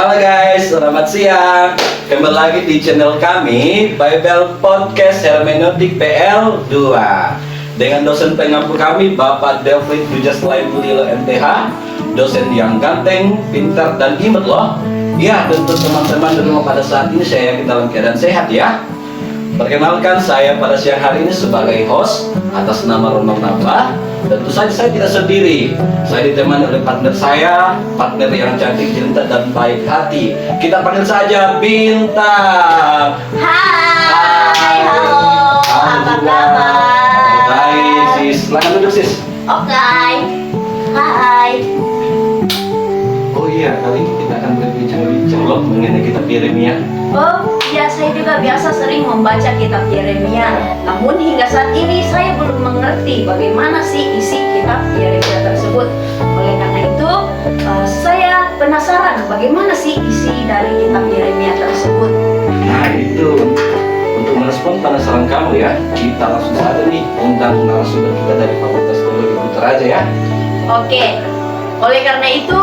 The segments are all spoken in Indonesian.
Halo guys, selamat siang. Kembali lagi di channel kami Bible Podcast Hermeneutik PL 2 dengan dosen pengampu kami Bapak David Dujas Laipulilo MTH, dosen yang ganteng, pintar dan imut loh. Ya, tentu teman-teman di rumah pada saat ini saya yakin dalam keadaan sehat ya. Perkenalkan, saya pada siang hari ini sebagai host atas nama Ronald Napa. Tentu saja saya tidak sendiri. Saya ditemani oleh partner yang cantik, jelita dan baik hati. Kita panggil saja Bintang. Hai, halo, apa kabar? Baik, sis. Silakan duduk, sis. Oke, hai. Oh iya, kali ini kita akan berbincang-bincang loh mengenai kitab Yeremia. Oh iya, saya juga biasa sering membaca kitab Yeremia. Namun hingga saat ini saya belum mengerti bagaimana sih isi kitab Yeremia tersebut. Oleh karena itu, saya penasaran bagaimana sih isi dari kitab Yeremia tersebut. Nah itu, untuk merespon penasaran kamu ya, kita langsung saja nih undang narasumber kita dari Fakultas Teologi Putra ya. Oke, oleh karena itu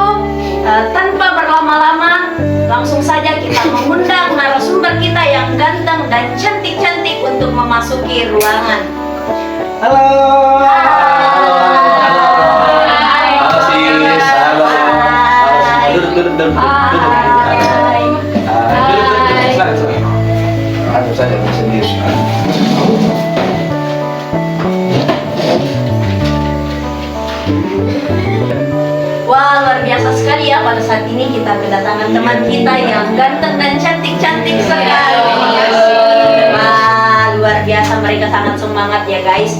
tanpa berlama-lama langsung saja kita mengundang narasumber kita yang ganteng dan cantik-cantik untuk memasuki ruangan. Halo. Hai. Halo sis. Halo. Duduk. Hai. Duduk. Silakan. Langsung saja sendiri. Wah, luar biasa sekali ya, pada saat ini kita kedatangan teman kita yang ganteng dan cantik-cantik sekali. Wah, luar biasa, mereka sangat semangat ya guys.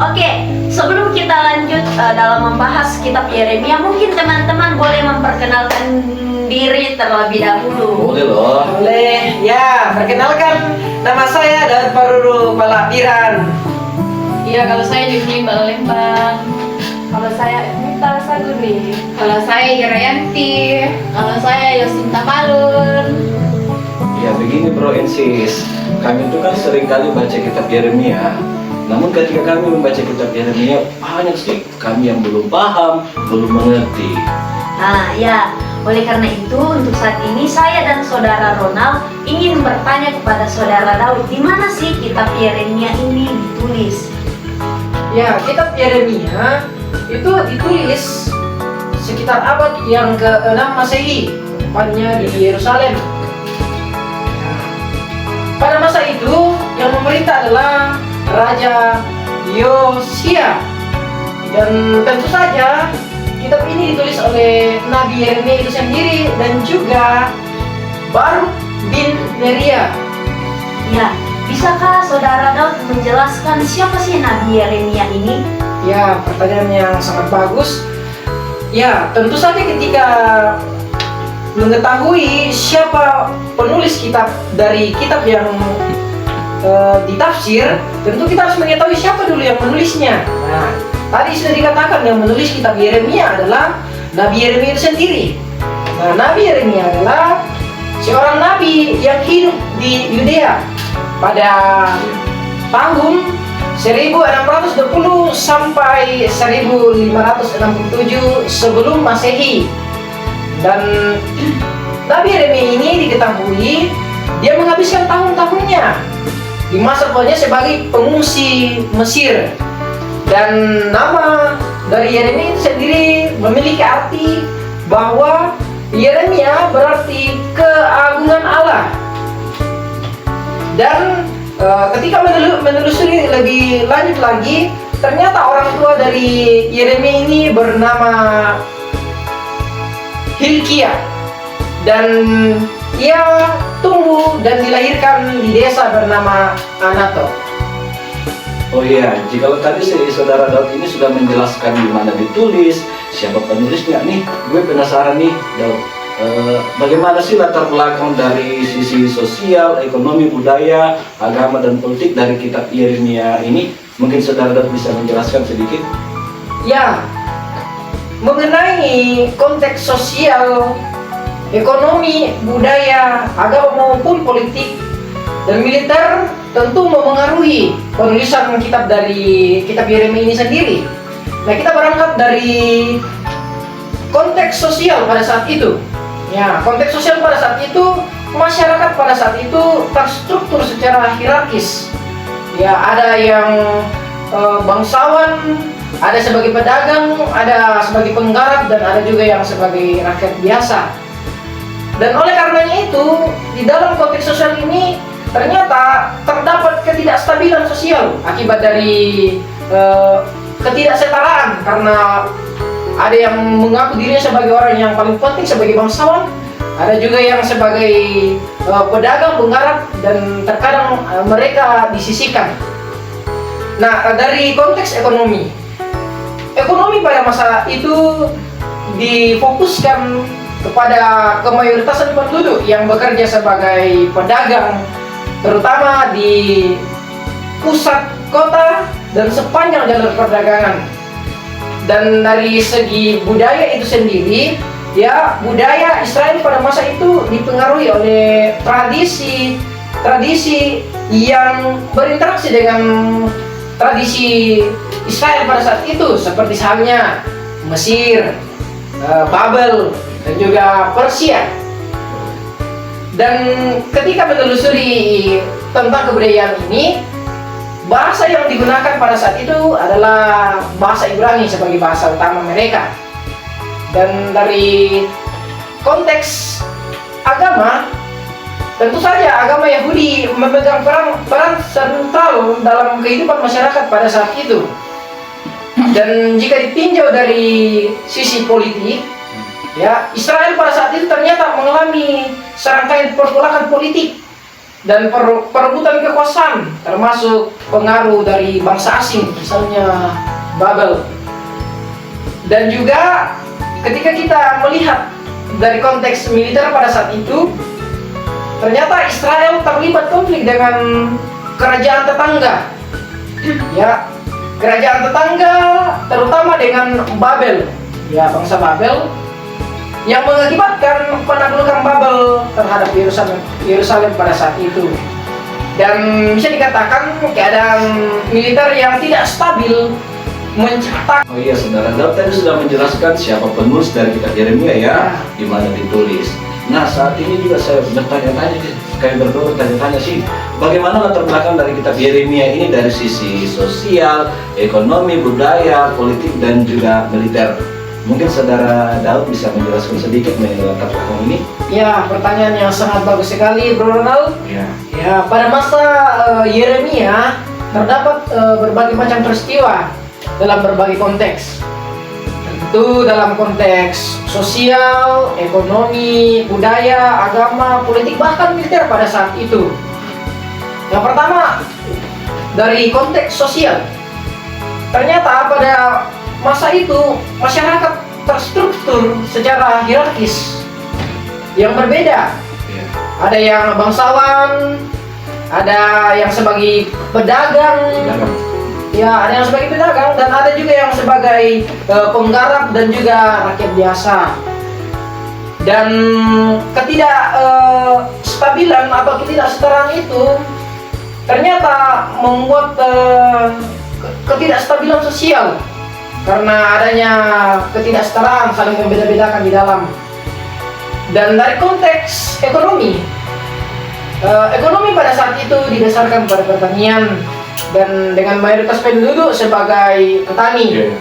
Oke, sebelum kita lanjut dalam membahas kitab Yeremia, mungkin teman-teman boleh memperkenalkan diri terlebih dahulu. Boleh loh. Boleh, ya, perkenalkan nama saya Daud Paruru Palapiran. Iya, kalau saya Yuni Balembang. Kalau saya Mita Saguni. Kalau saya Irayanti. Kalau saya Yosinta Malun. Ya begini bro and sis, kami itu kan sering kali baca kitab Yeremia. Namun ketika kami membaca kitab Yeremia, banyak sih kami yang belum paham, belum mengerti. Nah, ya, oleh karena itu untuk saat ini saya dan saudara Ronald ingin bertanya kepada saudara Daud, di mana sih kitab Yeremia ini ditulis? Ya, kitab Yeremia itu ditulis sekitar abad yang ke-6 Masehi, tepatnya di Yerusalem. Pada masa itu yang memerintah adalah Raja Yosia. Dan tentu saja kitab ini ditulis oleh Nabi Yeremia itu sendiri dan juga Baruk bin Neria. Ya, bisakah saudara Daud menjelaskan siapa sih Nabi Yeremia ini? Ya, pertanyaan yang sangat bagus. Ya, tentu saja ketika mengetahui siapa penulis kitab dari kitab yang ditafsir, tentu kita harus mengetahui siapa dulu yang menulisnya. Nah, tadi sudah dikatakan yang menulis kitab Yeremia adalah Nabi Yeremia itu sendiri. Nah, Nabi Yeremia adalah seorang nabi yang hidup di Yudea pada tahun 1620 sampai 1567 sebelum Masehi. Dan Nabi Yeremia ini diketahui dia menghabiskan tahun-tahunnya di masa tuanya sebagai pengungsi Mesir. Dan nama dari Yeremia itu sendiri memiliki arti bahwa Yeremia berarti keagungan Allah. Dan ketika menelusuri lebih lanjut lagi, ternyata orang tua dari Yeremia ini bernama Hilkia, dan ia tumbuh dan dilahirkan di desa bernama Anato. Oh iya, jika tadi saudara Daud ini sudah menjelaskan di mana ditulis, siapa penulisnya nih, gue penasaran nih Daud. Bagaimana sih latar belakang dari sisi sosial, ekonomi, budaya, agama, dan politik dari kitab Yeremia ini? Mungkin saudara Daud bisa menjelaskan sedikit? Ya, mengenai konteks sosial, ekonomi, budaya, agama maupun politik dan militer tentu memengaruhi penulisan kitab dari kitab Yeremia ini sendiri. Nah, kita berangkat dari konteks sosial pada saat itu. Ya, konteks sosial pada saat itu, masyarakat pada saat itu terstruktur secara hierarkis. Ya, ada yang bangsawan, ada sebagai pedagang, ada sebagai penggarap, dan ada juga yang sebagai rakyat biasa. Dan oleh karenanya itu, di dalam konteks sosial ini ternyata terdapat ketidakstabilan sosial akibat dari ketidaksetaraan, karena ada yang mengaku dirinya sebagai orang yang paling penting sebagai bangsawan, ada juga yang sebagai pedagang, penggarap, dan terkadang mereka disisihkan. Nah, dari konteks ekonomi pada masa itu difokuskan kepada kemayoritas penduduk yang bekerja sebagai pedagang, terutama di pusat kota dan sepanjang jalur perdagangan. Dan dari segi budaya itu sendiri, ya, budaya Israel pada masa itu dipengaruhi oleh tradisi yang berinteraksi dengan tradisi Israel pada saat itu, seperti halnya Mesir, Babel, dan juga Persia. Dan ketika menelusuri tentang kebudayaan ini, bahasa yang digunakan pada saat itu adalah bahasa Ibrani sebagai bahasa utama mereka. Dan dari konteks agama, tentu saja agama Yahudi memegang peran sentral dalam kehidupan masyarakat pada saat itu. Dan jika ditinjau dari sisi politik, ya, Israel pada saat itu ternyata mengalami serangkaian pergolakan politik dan perebutan kekuasaan, termasuk pengaruh dari bangsa asing, misalnya Babel. Dan juga ketika kita melihat dari konteks militer pada saat itu, ternyata Israel terlibat konflik dengan kerajaan tetangga. Ya, kerajaan tetangga terutama dengan Babel, ya, bangsa Babel, yang mengakibatkan penaklukan Babel terhadap Yerusalem pada saat itu. Dan bisa dikatakan keadaan militer yang tidak stabil menciptakan. Oh iya, saudara Daud tadi sudah menjelaskan siapa penulis dari kitab Yeremia, ya, di mana ditulis. Nah, saat ini juga saya bertanya-tanya, kayak bertanya-tanya sih, bagaimana latar belakang dari kitab Yeremia ini dari sisi sosial, ekonomi, budaya, politik, dan juga militer. Mungkin saudara Daud bisa menjelaskan sedikit mengenai latar belakang ini? Ya, pertanyaan yang sangat bagus sekali, Bro Ronald. Ya. Ya, pada masa Yeremia terdapat berbagai macam peristiwa dalam berbagai konteks. Tentu dalam konteks sosial, ekonomi, budaya, agama, politik, bahkan militer pada saat itu. Yang pertama, dari konteks sosial. Ternyata pada masa itu masyarakat terstruktur secara hierarkis yang berbeda. Ada yang bangsawan, ada yang sebagai pedagang, ya, ada yang sebagai pedagang, dan ada juga yang sebagai penggarap dan juga rakyat biasa. Dan ketidakstabilan atau ketidaksetaraan itu ternyata membuat ketidakstabilan sosial, karena adanya ketidaksetaraan, saling membeda-bedakan di dalam. Dan dari konteks ekonomi, ekonomi pada saat itu didasarkan pada pertanian, dan dengan mayoritas penduduk sebagai petani.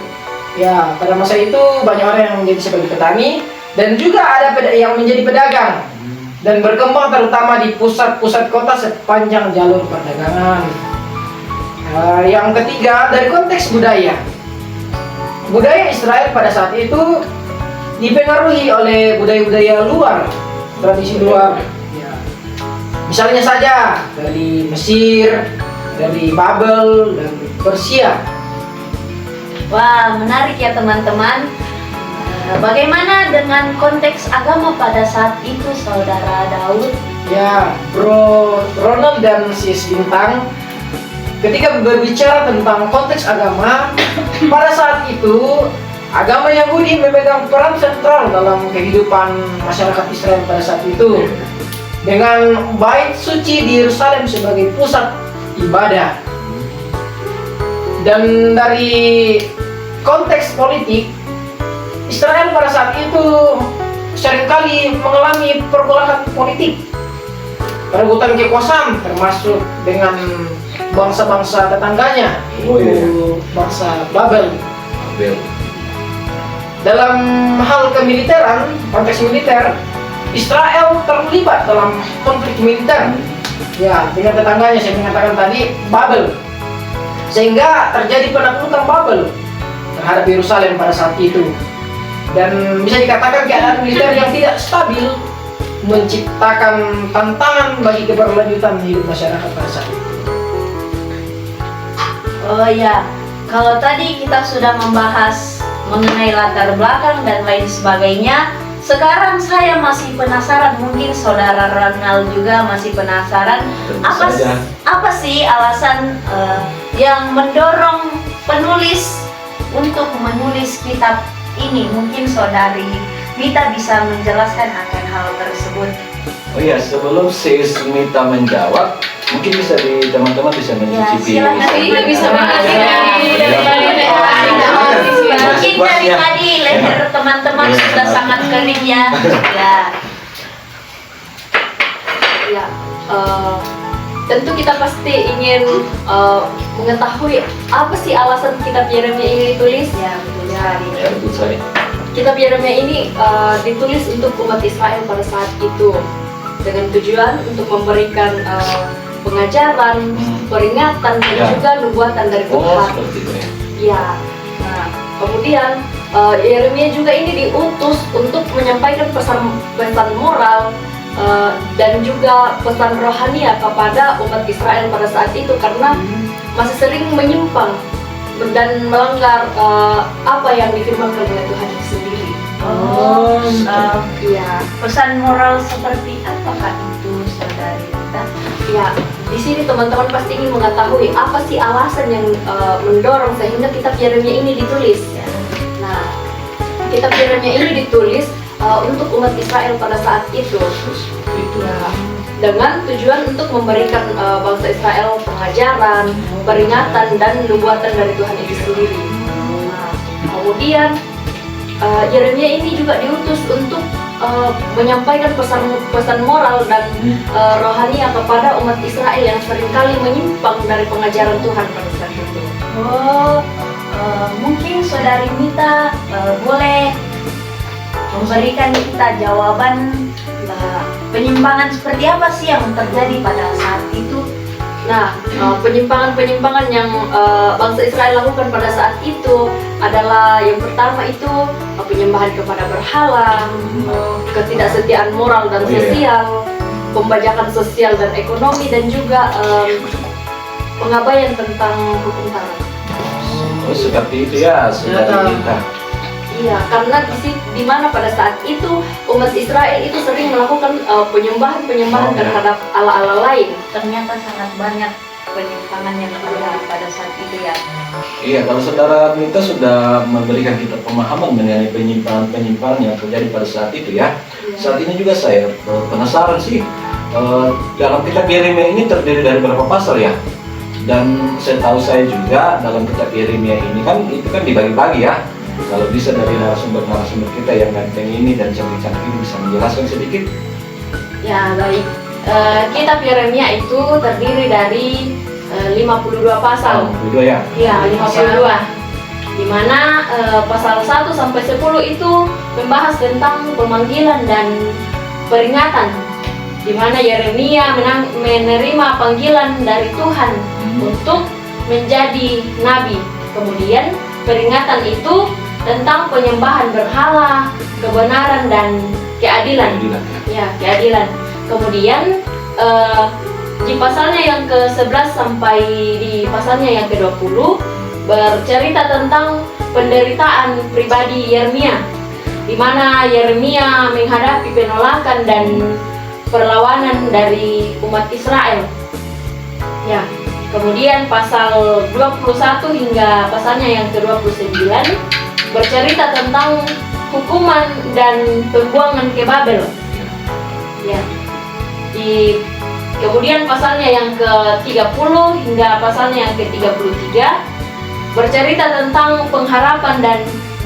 Ya, pada masa itu banyak orang yang menjadi sebagai petani, dan juga ada yang menjadi pedagang, dan berkembang terutama di pusat-pusat kota sepanjang jalur perdagangan. Yang ketiga, dari konteks budaya. Budaya Israel pada saat itu dipengaruhi oleh budaya-budaya luar, tradisi luar. Misalnya saja dari Mesir, dari Babel, dan Persia. Wah, menarik ya teman-teman. Bagaimana dengan konteks agama pada saat itu, saudara Daud? Ya, Bro Ronald dan Sis Bintang, ketika berbicara tentang konteks agama, pada saat itu agama Yahudi memegang peran sentral dalam kehidupan masyarakat Israel pada saat itu, dengan bait suci di Yerusalem sebagai pusat ibadah. Dan dari konteks politik, Israel pada saat itu seringkali mengalami pergolakan politik, perebutan kekuasaan, termasuk dengan bangsa-bangsa tetangganya, Oh, iya. yaitu bangsa Babel. Abel. Dalam hal kemiliteran, konteks militer, Israel terlibat dalam konflik militer ya dengan tetangganya, saya mengatakan tadi, Babel, sehingga terjadi penaklukan Babel terhadap Yerusalem pada saat itu, dan bisa dikatakan keadaan militer yang tidak stabil menciptakan tantangan bagi keberlanjutan hidup masyarakat pada saat itu. Oh ya, kalau tadi kita sudah membahas mengenai latar belakang dan lain sebagainya, sekarang saya masih penasaran, mungkin saudara Ronald juga masih penasaran, Tentu saja. apa sih alasan yang mendorong penulis untuk menulis kitab ini? Mungkin saudari Mita bisa menjelaskan akan hal tersebut. Oh iya, sebelum si Smita menjawab, mungkin bisa teman-teman bisa mencicipi. silakan. Iya, bisa banget sih Ya. dari Mungkin dari tadi leher teman-teman Iya. sudah sangat kering ya. Ya. Ya, tentu kita pasti ingin mengetahui apa sih alasan kitab Yeremia ini ditulis. Ya, betul sekali. Ya, betul sekali. Kitab Yeremia ini ditulis untuk umat Israel pada saat itu dengan tujuan untuk memberikan pengajaran, peringatan, dan Ya. juga nubuatan dari Oh, Tuhan. seperti itu ya. Ya, nah kemudian Yeremia juga ini diutus untuk menyampaikan pesan moral dan juga pesan rohania kepada umat Israel pada saat itu, karena masih sering menyimpang dan melanggar apa yang difirmankan oleh Tuhan sendiri. Oh, Ya, pesan moral seperti apakah itu, saudari Mita? ya, di sini teman-teman pasti ingin mengetahui apa sih alasan yang mendorong sehingga kitab Yeremia ini ditulis. Nah, kitab Yeremia ini ditulis untuk umat Israel pada saat itu. Seperti itu. Ya, dengan tujuan untuk memberikan bangsa Israel pengajaran, peringatan, dan nubuatan dari Tuhan itu sendiri. Nah, kemudian Yeremia ini juga diutus untuk menyampaikan pesan moral dan rohania kepada umat Israel yang seringkali menyimpang dari pengajaran Tuhan pada saat itu. Oh, mungkin saudari Mita boleh memberikan kita jawaban penyimpangan seperti apa sih yang terjadi pada saat itu? Nah, penyimpangan-penyimpangan yang bangsa Israel lakukan pada saat itu adalah yang pertama itu penyembahan kepada berhala, ketidaksetiaan moral dan Oh, iya. sosial, pembajakan sosial dan ekonomi, dan juga pengabaian tentang hukum Taurat. Oh, seperti itu ya, saudari Mita. Iya, karena di mana pada saat itu umat Israel itu sering melakukan penyembahan-penyembahan Oh, iya. terhadap ala-ala lain. Ternyata sangat banyak penyimpangan yang terjadi pada saat itu ya. Iya, kalau saudara Mita sudah memberikan kita pemahaman mengenai penyimpangan-penyimpangan yang terjadi pada saat itu ya. Saat ini juga saya penasaran sih, dalam kitab Yeremia ini terdiri dari berapa pasal ya? Dan setahu saya juga dalam kitab Yeremia ini kan itu kan dibagi-bagi ya. Kalau bisa dari narasumber-narasumber kita yang ganteng ini dan cantik-cantik ini bisa menjelaskan sedikit. Ya, baik. Kitab Yeremia itu terdiri dari 52 pasal. Kedua ya. Ya, 52. Di mana pasal 1 sampai 10 itu membahas tentang pemanggilan dan peringatan. Di mana Yeremia menerima panggilan dari Tuhan untuk menjadi nabi. Kemudian peringatan itu tentang penyembahan berhala, kebenaran dan keadilan. Ya, keadilan. Kemudian di pasalnya yang ke-11 sampai di pasalnya yang ke-20 bercerita tentang penderitaan pribadi Yeremia, di mana Yeremia menghadapi penolakan dan perlawanan dari umat Israel. Ya, kemudian pasal 21 hingga pasalnya yang ke-29 bercerita tentang hukuman dan pembuangan ke Babel. Ya. Kemudian pasalnya yang ke-30 hingga pasalnya yang ke-33 bercerita tentang pengharapan dan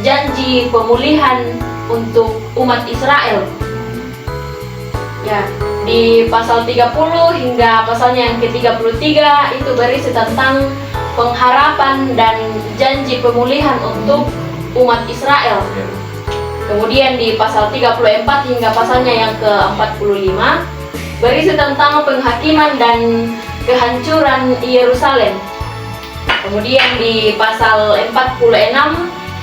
janji pemulihan untuk umat Israel. Ya, di pasal 30 hingga pasalnya yang ke-33 itu berisi tentang pengharapan dan janji pemulihan untuk umat Israel. Kemudian di pasal 34 hingga pasalnya yang ke-45 berisi tentang penghakiman dan kehancuran Yerusalem. Kemudian di pasal 46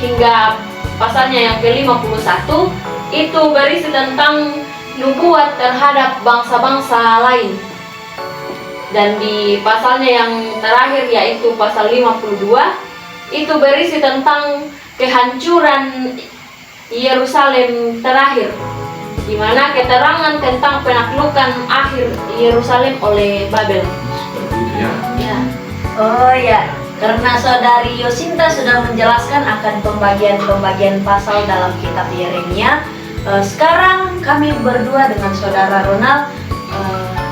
hingga pasalnya yang ke-51 itu berisi tentang nubuat terhadap bangsa-bangsa lain. Dan di pasalnya yang terakhir yaitu pasal 52 itu berisi tentang kehancuran Yerusalem terakhir, di mana keterangan tentang penaklukan akhir Yerusalem oleh Babel. Seperti itu ya. Ya. Oh ya, karena saudari Yosinta sudah menjelaskan akan pembagian-pembagian pasal dalam kitab Yeremia, sekarang kami berdua dengan saudara Ronald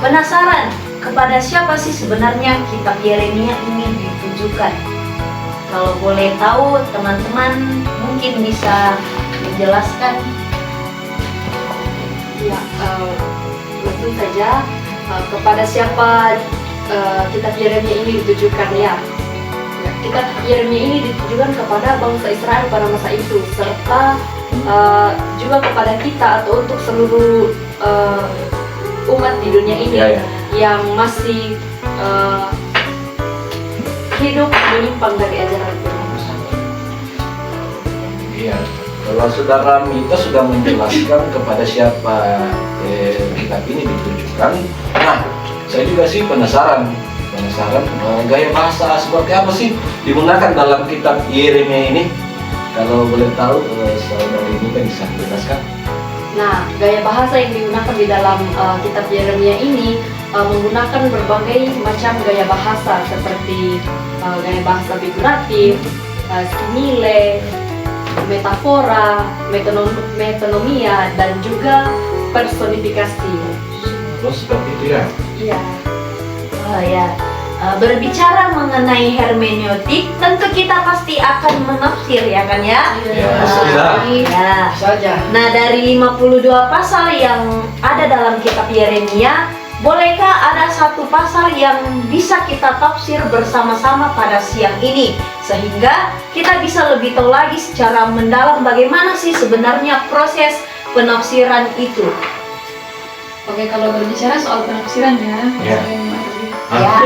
penasaran kepada siapa sih sebenarnya kitab Yeremia ini ditujukan. Kalau boleh tahu, teman-teman mungkin bisa menjelaskan. Ya, tentu saja kepada siapa kitab Yeremia ini ditujukan ya. Kitab Yeremia ini ditujukan kepada bangsa Israel pada masa itu, serta juga kepada kita atau untuk seluruh umat di dunia ini yang masih hidup menyimpang dari ajaran Tuhan. Iya. Kalau saudara Mita sudah menjelaskan kepada siapa kitab ini ditujukan, nah saya juga sih penasaran gaya bahasa seperti apa sih digunakan dalam kitab Yeremia ini. Kalau boleh tahu, saudara Mita bisa jelaskan. Nah, gaya bahasa yang digunakan di dalam kitab Yeremia ini menggunakan berbagai macam gaya bahasa seperti gaya bahasa figuratif, simile, metafora, metonomia, dan juga personifikasi. Terus seperti itu ya. Iya. Oh ya, berbicara mengenai hermeneutik, tentu kita pasti akan menafsir ya kan ya? Ya, Ah, ya. Saja. Nah, dari 52 pasal yang ada dalam kitab Yeremia, bolehkah ada satu pasal yang bisa kita tafsir bersama-sama pada siang ini, sehingga kita bisa lebih tahu lagi secara mendalam bagaimana sih sebenarnya proses penafsiran itu? Oke, kalau berbicara soal penafsirannya, Ya. Ya,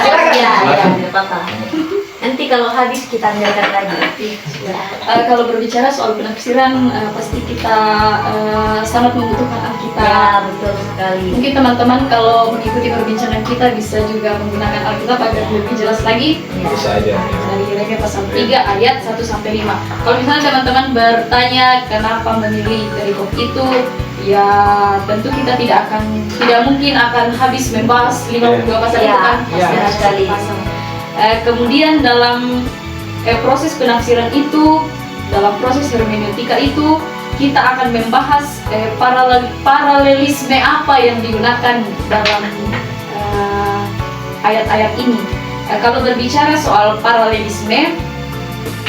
silakan. ya, tidak apa-apa. Nanti kalau habis kita ambilkan lagi. kalau berbicara soal penafsiran, pasti kita sangat membutuhkan Alkitab. Ya, betul sekali. Mungkin teman-teman kalau mengikuti perbincangan kita bisa juga menggunakan Alkitab agar lebih jelas lagi. Itu saja. Dari Yeremia pasal 3 ayat 1 sampai 5. Kalau misalnya teman-teman bertanya kenapa memilih dari bab itu, ya tentu kita tidak mungkin akan habis membahas 52 pasal Ya, itu kan. ya, Pasti ada sekali. satu pasal. Kemudian dalam proses penafsiran itu, dalam proses hermeneutika itu, kita akan membahas paralelisme apa yang digunakan dalam ayat-ayat ini. Kalau berbicara soal paralelisme,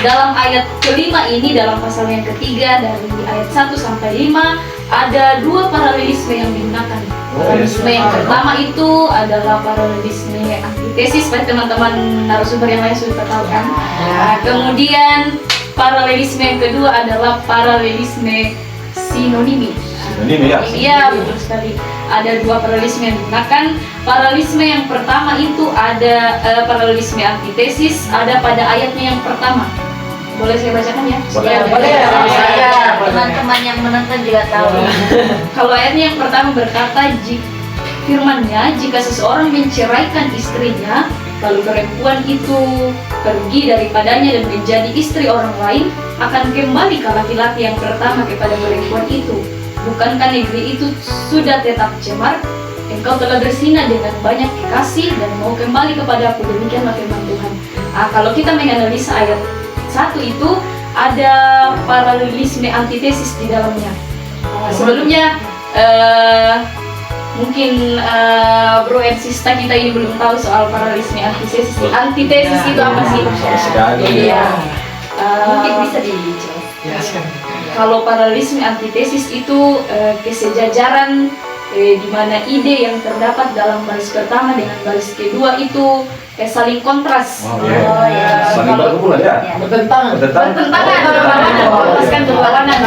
dalam ayat kelima ini, dalam pasal yang ketiga dari ayat 1 sampai 5, ada dua paralelisme yang digunakan. Paralelisme yang pertama itu adalah paralelisme antitesis, supaya teman-teman narasumber yang lain sudah tahu kan. Kemudian paralelisme yang kedua adalah paralelisme sinonimi. Ini ya. Iya, betul sekali. Ada dua paralelisme yang digunakan. Paralelisme yang pertama itu ada paralelisme antitesis, ada pada ayatnya yang pertama. Boleh saya bacakan ya? Boleh. Ya, Boleh. Saya, teman-teman yang menonton juga tahu. Kalau ayatnya yang pertama berkata, firman-Nya, jika seseorang menceraikan istrinya, lalu perempuan itu pergi daripadanya dan menjadi istri orang lain, akan kembali ke laki-laki yang pertama kepada perempuan itu. Bukankah negeri itu sudah tetap cemar? Engkau telah berzina dengan banyak kekasih dan mau kembali kepada aku, demikianlah firman Tuhan. Kalau kita menganalisa ayat 1 itu, ada paralelisme antitesis di dalamnya. Sebelumnya mungkin bro and sister kita ini belum tahu soal paralelisme antitesis. Antitesis itu apa sih? Sama sekali. Iya. Mungkin bisa dijelaskan. Jelaskan. kalau paralelisme antitesis itu kesejajaran di mana ide yang terdapat dalam baris pertama dengan baris kedua itu saling kontras. Saling Kalau- berhubungan ya. Ya. Bertentangan. bertentangan, berlawanan, kontras kan berlawanan,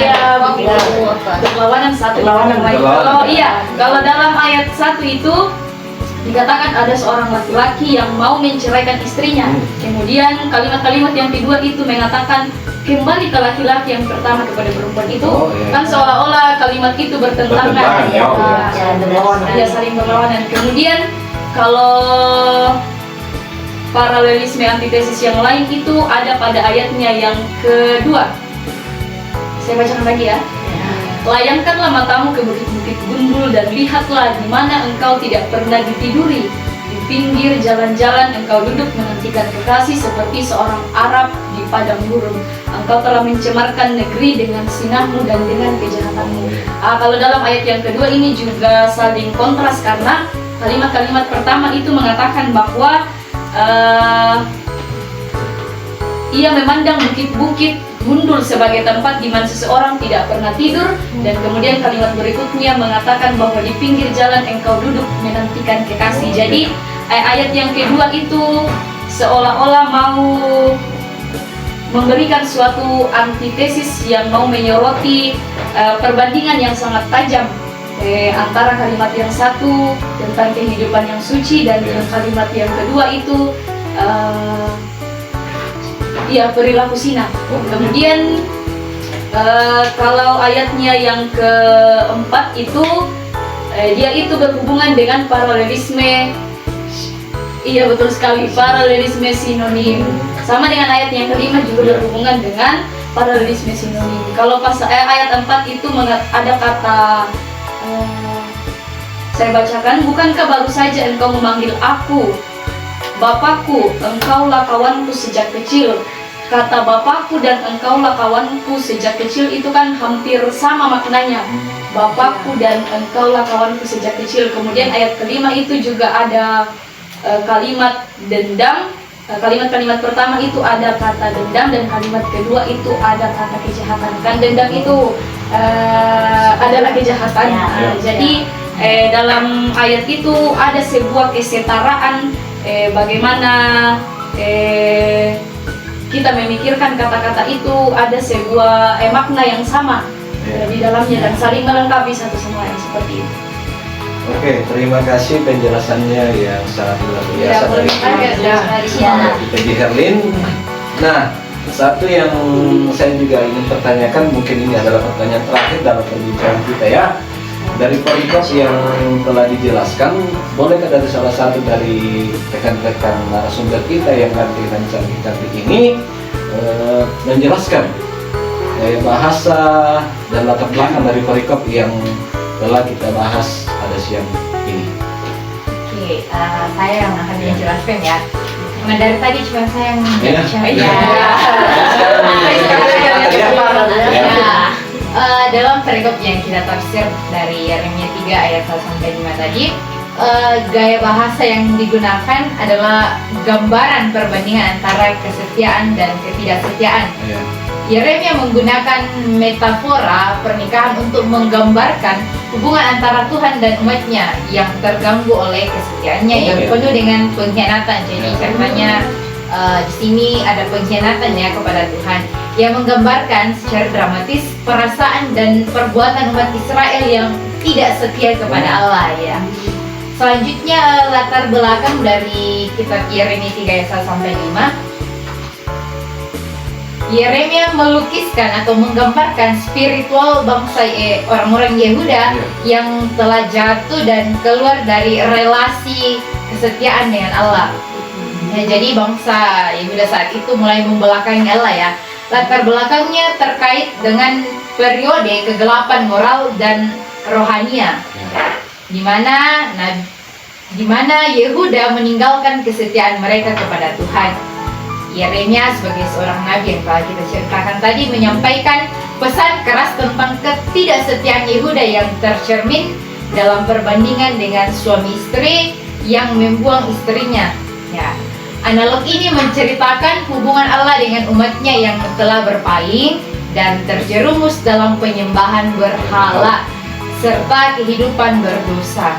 iya, begitu. Berlawanan satu dengan yang lain. Berlawanan. Kalau dalam ayat 1 itu dikatakan ada seorang laki-laki yang mau menceraikan istrinya. Kemudian kalimat-kalimat yang kedua itu mengatakan kembali ke laki-laki yang pertama kepada perempuan itu. Oh, iya. Kan seolah-olah kalimat itu bertentangan. Bertentangan, ya. Ya, saling berlawanan. Kemudian kalau paralelisme antitesis yang lain itu ada pada ayatnya yang kedua. Saya bacakan lagi ya. Layangkanlah matamu ke bukit-bukit gundul dan lihatlah di mana engkau tidak pernah ditiduri. Di pinggir jalan-jalan engkau duduk menantikan kekasih seperti seorang Arab di padang gurun. Engkau telah mencemarkan negeri dengan sinahmu dan dengan kejahatanmu. Kalau dalam ayat yang kedua ini juga saling kontras karena kalimat-kalimat pertama itu mengatakan bahwa ia memandang bukit-bukit gundul sebagai tempat di mana seseorang tidak pernah tidur, dan kemudian kalimat berikutnya mengatakan bahwa di pinggir jalan engkau duduk menantikan kekasih. Jadi ayat yang kedua itu seolah-olah mau memberikan suatu antitesis yang mau menyoroti perbandingan yang sangat tajam antara kalimat yang satu tentang kehidupan yang suci dan kalimat yang kedua itu perilaku sinah. Kemudian kalau ayatnya yang keempat itu dia itu berhubungan dengan paralelisme. Iya, betul sekali, paralelisme sinonim. Sama dengan ayat yang kelima juga berhubungan dengan paralelisme sinonim. Kalau pas ayat 4 itu ada kata saya bacakan, bukankah baru saja engkau memanggil aku Bapakku, engkaulah kawanku sejak kecil. Kata Bapakku dan engkaulah kawanku sejak kecil itu kan hampir sama maknanya. Bapakku dan engkaulah kawanku sejak kecil. Kemudian ayat kelima itu juga ada kalimat dendam. Kalimat-kalimat pertama itu ada kata dendam dan kalimat kedua itu ada kata kejahatan. Kan dendam itu adalah kejahatan. Jadi dalam ayat itu ada sebuah kesetaraan bagaimana kita memikirkan kata-kata itu ada sebuah makna yang sama di dalamnya dan saling melengkapi satu sama lain seperti itu. Oke, terima kasih penjelasannya yang sangat luar biasa dari PJ Herlin. Nah, satu yang saya juga ingin pertanyakan, mungkin ini adalah pertanyaan terakhir dalam perbincangan kita ya. Dari perikop yang telah dijelaskan, bolehkah dari salah satu dari rekan-rekan narasumber kita yang dengan cantik-cantik ini menjelaskan bahasa dan latar belakang dari perikop yang telah kita bahas pada siang ini. Oke, saya yang akan menjelaskan ya. Karena dari tadi cuma saya yang dalam perikop yang kita tafsir dari Yeremia 3 ayat 1-5 tadi, gaya bahasa yang digunakan adalah gambaran perbandingan antara kesetiaan dan ketidaksetiaan. Yeremia menggunakan metafora pernikahan untuk menggambarkan hubungan antara Tuhan dan umatnya yang terganggu oleh kesetiaannya yang penuh dengan pengkhianatan. Jadi katanya di sini ada pengkhianatan ya kepada Tuhan, yang menggambarkan secara dramatis perasaan dan perbuatan umat Israel yang tidak setia kepada Allah ya. Selanjutnya latar belakang dari kitab Yeremia 3 ayat 1-5. Yeremia melukiskan atau menggambarkan spiritual bangsa orang-orang Yehuda yang telah jatuh dan keluar dari relasi kesetiaan dengan Allah. Ya, jadi bangsa Yehuda saat itu mulai membelakangi Allah ya. Latar belakangnya terkait dengan periode kegelapan moral dan rohania, di mana Yehuda meninggalkan kesetiaan mereka kepada Tuhan. Yeremia sebagai seorang nabi yang telah kita ceritakan tadi menyampaikan pesan keras tentang ketidaksetiaan Yehuda yang tercermin dalam perbandingan dengan suami istri yang membuang istrinya. Ya, analog ini menceritakan hubungan Allah dengan umatnya yang telah berpaling dan terjerumus dalam penyembahan berhala serta kehidupan berdosa.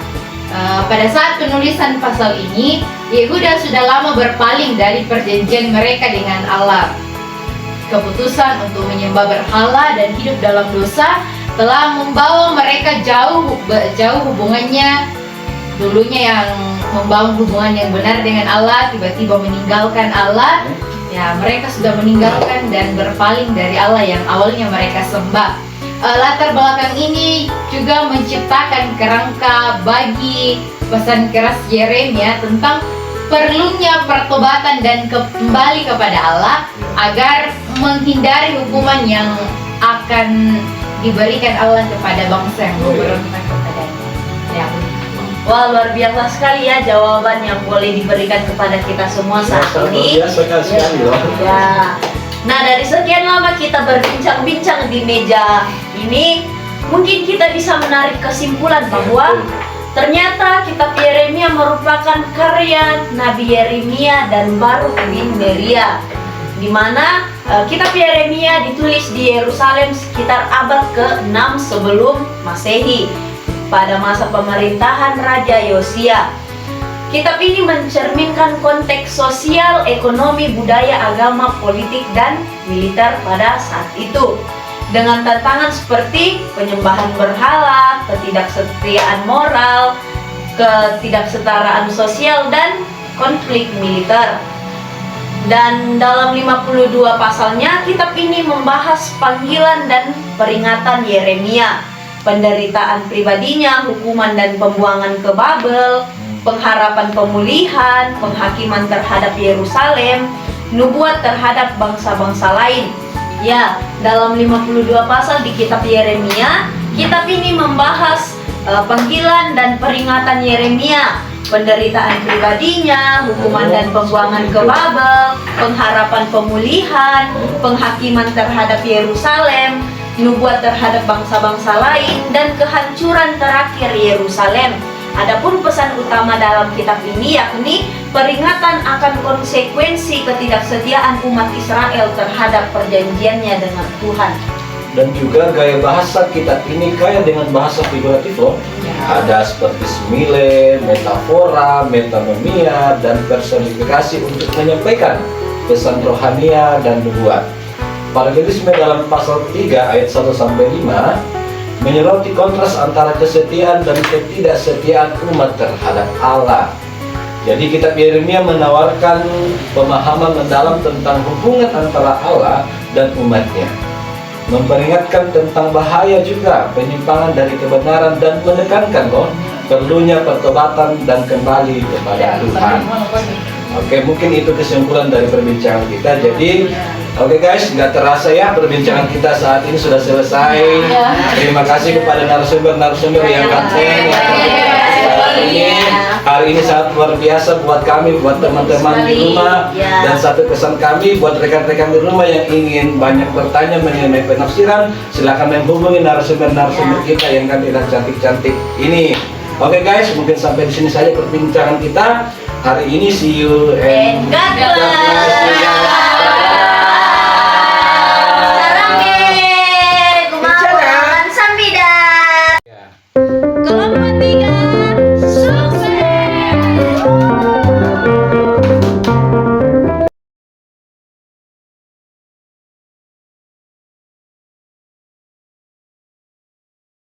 Pada saat penulisan pasal ini, Yehuda sudah lama berpaling dari perjanjian mereka dengan Allah. Keputusan untuk menyembah berhala dan hidup dalam dosa telah membawa mereka jauh hubungannya. Dulunya yang membangun hubungan yang benar dengan Allah, tiba-tiba meninggalkan Allah. Ya, mereka sudah meninggalkan dan berpaling dari Allah yang awalnya mereka sembah. Latar belakang ini juga menciptakan kerangka bagi pesan keras Yeremia tentang perlunya pertobatan dan kembali kepada Allah agar menghindari hukuman yang akan diberikan Allah kepada bangsa yang memberontak kepadanya. Ya. Wah, luar biasa sekali ya jawaban yang boleh diberikan kepada kita semua saat ini. Biasa sekali loh. Ya. Nah, dari sekian lama kita berbincang-bincang di meja ini, mungkin kita bisa menarik kesimpulan bahwa ternyata kitab Yeremia merupakan karya Nabi Yeremia dan Baruk bin Neria, di mana kitab Yeremia ditulis di Yerusalem sekitar abad ke-6 sebelum Masehi pada masa pemerintahan Raja Yosia. Kitab ini mencerminkan konteks sosial, ekonomi, budaya, agama, politik, dan militer pada saat itu. Dengan tantangan seperti penyembahan berhala, ketidaksetiaan moral, ketidaksetaraan sosial, dan konflik militer. Dan dalam 52 pasalnya, kitab ini membahas panggilan dan peringatan Yeremia, penderitaan pribadinya, hukuman dan pembuangan ke Babel, pengharapan pemulihan, penghakiman terhadap Yerusalem, nubuat terhadap bangsa-bangsa lain. Ya, dalam 52 pasal di kitab Yeremia, kitab ini membahas panggilan dan peringatan Yeremia, penderitaan pribadinya, hukuman dan pembuangan ke Babel, pengharapan pemulihan, penghakiman terhadap Yerusalem, nubuat terhadap bangsa-bangsa lain, dan kehancuran terakhir Yerusalem. Adapun pesan utama dalam kitab ini yakni peringatan akan konsekuensi ketidaksetiaan umat Israel terhadap perjanjiannya dengan Tuhan. Dan juga gaya bahasa kitab ini kaya dengan bahasa figuratif loh. Ada seperti simile, metafora, metanomia, dan personifikasi untuk menyampaikan pesan rohania dan nubuat. Paralelisme dalam pasal 3 ayat 1-5 menyoroti kontras antara kesetiaan dan ketidaksetiaan umat terhadap Allah. Jadi kitab Yeremia menawarkan pemahaman mendalam tentang hubungan antara Allah dan umatnya, memperingatkan tentang bahaya juga penyimpangan dari kebenaran dan menekankan perlunya pertobatan dan kembali kepada Tuhan. Oke, mungkin itu kesimpulan dari perbincangan kita. Jadi, oke guys, nggak terasa ya perbincangan kita saat ini sudah selesai. Terima kasih kepada narasumber yang keren. Hari ini sangat luar biasa buat kami, buat teman-teman di rumah. Dan satu pesan kami buat rekan-rekan di rumah yang ingin banyak bertanya mengenai penafsiran, silakan menghubungi narasumber-narasumber kita yang kandidat cantik-cantik ini. Oke guys, mungkin sampai di sini saja perbincangan kita hari ini. See you and